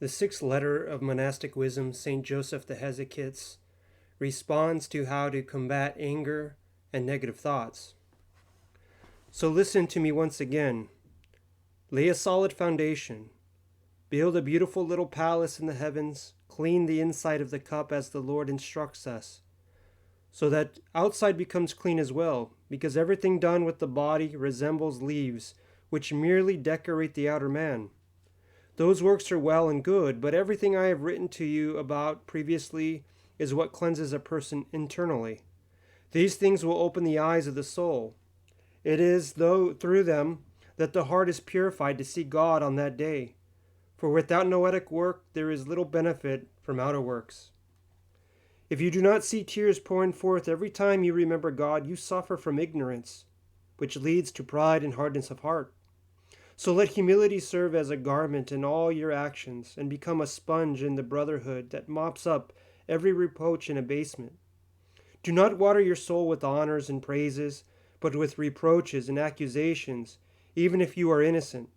The sixth letter of Monastic Wisdom, St. Joseph the Hesychast, responds to how to combat anger and negative thoughts. So listen to me once again. Lay a solid foundation. Build a beautiful little palace in the heavens. Clean the inside of the cup as the Lord instructs us, so that outside becomes clean as well, because everything done with the body resembles leaves, which merely decorate the outer man. Those works are well and good, but everything I have written to you about previously is what cleanses a person internally. These things will open the eyes of the soul. It is through them that the heart is purified to see God on that day. For without noetic work there is little benefit from outer works. If you do not see tears pouring forth every time you remember God, you suffer from ignorance, which leads to pride and hardness of heart. So let humility serve as a garment in all your actions, and become a sponge in the brotherhood that mops up every reproach and abasement. Do not water your soul with honors and praises, but with reproaches and accusations, even if you are innocent.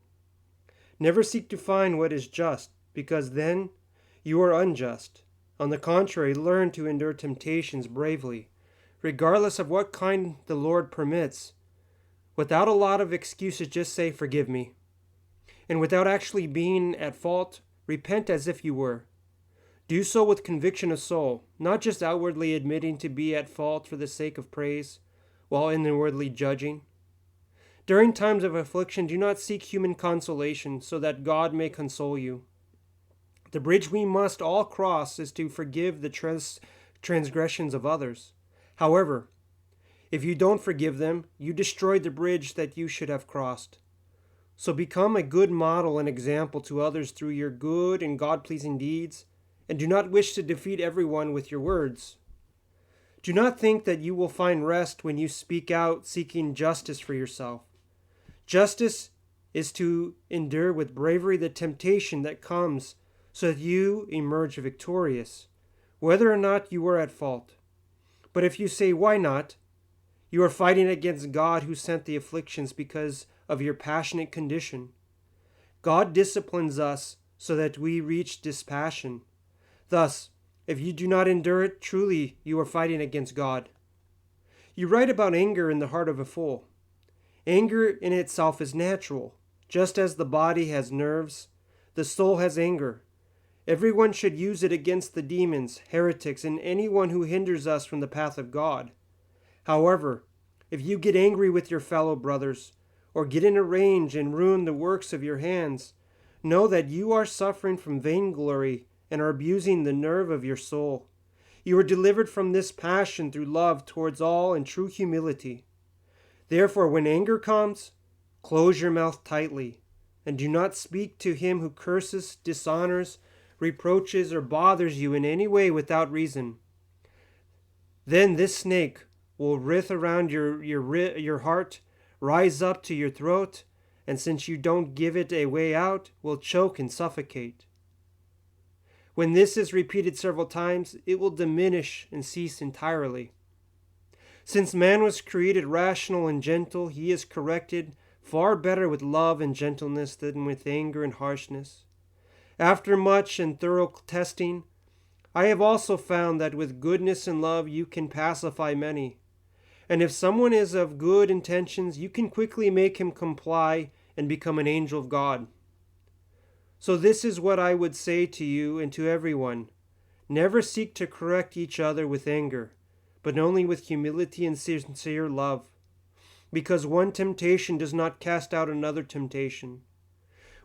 Never seek to find what is just, because then you are unjust. On the contrary, learn to endure temptations bravely, regardless of what kind the Lord permits. Without a lot of excuses, just say, "Forgive me." And without actually being at fault, repent as if you were. Do so with conviction of soul, not just outwardly admitting to be at fault for the sake of praise, while inwardly judging. During times of affliction, do not seek human consolation, so that God may console you. The bridge we must all cross is to forgive the transgressions of others. However, if you don't forgive them, you destroyed the bridge that you should have crossed. So become a good model and example to others through your good and God-pleasing deeds, and do not wish to defeat everyone with your words. Do not think that you will find rest when you speak out seeking justice for yourself. Justice is to endure with bravery the temptation that comes, so that you emerge victorious, whether or not you were at fault. But if you say, "Why not?" you are fighting against God who sent the afflictions because of your passionate condition. God disciplines us so that we reach dispassion. Thus, if you do not endure it, truly you are fighting against God. You write about anger in the heart of a fool. Anger in itself is natural. Just as the body has nerves, the soul has anger. Everyone should use it against the demons, heretics, and anyone who hinders us from the path of God. However, if you get angry with your fellow brothers, or get in a rage and ruin the works of your hands, know that you are suffering from vainglory and are abusing the nerve of your soul. You are delivered from this passion through love towards all and true humility. Therefore, when anger comes, close your mouth tightly, and do not speak to him who curses, dishonors, reproaches, or bothers you in any way without reason. Then this snake will writhe around your heart, rise up to your throat, and since you don't give it a way out, will choke and suffocate. When this is repeated several times, it will diminish and cease entirely. Since man was created rational and gentle, he is corrected far better with love and gentleness than with anger and harshness. After much and thorough testing, I have also found that with goodness and love you can pacify many. And if someone is of good intentions, you can quickly make him comply and become an angel of God. So this is what I would say to you and to everyone. Never seek to correct each other with anger, but only with humility and sincere love, because one temptation does not cast out another temptation.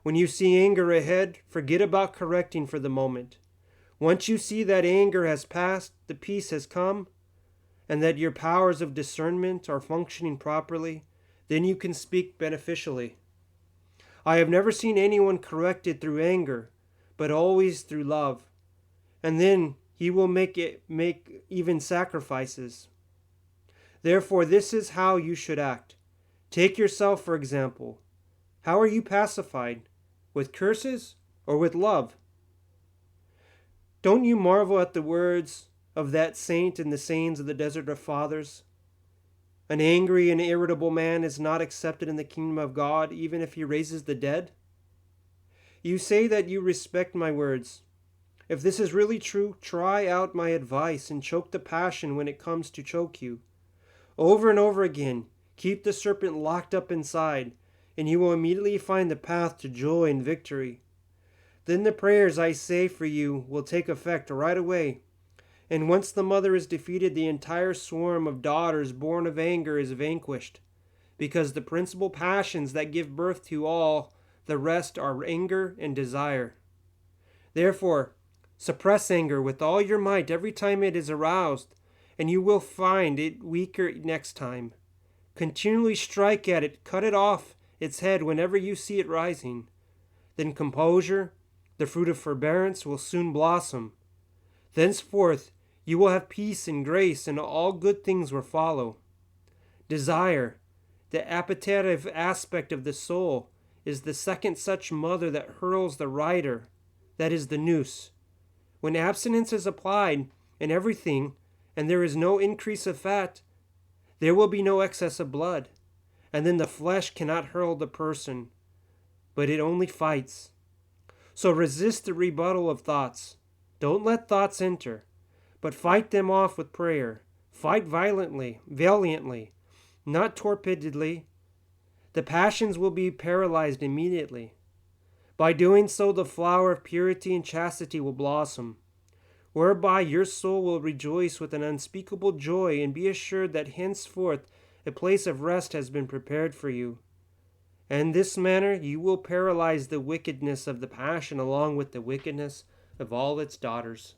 When you see anger ahead, forget about correcting for the moment. Once you see that anger has passed, the peace has come, and that your powers of discernment are functioning properly, then you can speak beneficially. I have never seen anyone corrected through anger, but always through love, and then he will make even sacrifices. Therefore, this is how you should act. Take yourself, for example. How are you pacified? With curses or with love? Don't you marvel at the words of that saint in the sayings of the Desert of Fathers? An angry and irritable man is not accepted in the kingdom of God, even if he raises the dead. You say that you respect my words. If this is really true, try out my advice and choke the passion when it comes to choke you. Over and over again, keep the serpent locked up inside, and you will immediately find the path to joy and victory. Then the prayers I say for you will take effect right away. And once the mother is defeated, the entire swarm of daughters born of anger is vanquished, because the principal passions that give birth to all the rest are anger and desire. Therefore, suppress anger with all your might every time it is aroused, and you will find it weaker next time. Continually strike at it, cut it off its head whenever you see it rising. Then composure, the fruit of forbearance, will soon blossom. Thenceforth, you will have peace and grace, and all good things will follow. Desire, the appetitive aspect of the soul, is the second such mother that hurls the rider, that is the noose. When abstinence is applied in everything, and there is no increase of fat, there will be no excess of blood, and then the flesh cannot hurl the person, but it only fights. So resist the rebuttal of thoughts. Don't let thoughts enter, but fight them off with prayer. Fight violently, valiantly, not torpidly. The passions will be paralyzed immediately. By doing so, the flower of purity and chastity will blossom, whereby your soul will rejoice with an unspeakable joy, and be assured that henceforth a place of rest has been prepared for you. In this manner you will paralyze the wickedness of the passion along with the wickedness of all its daughters.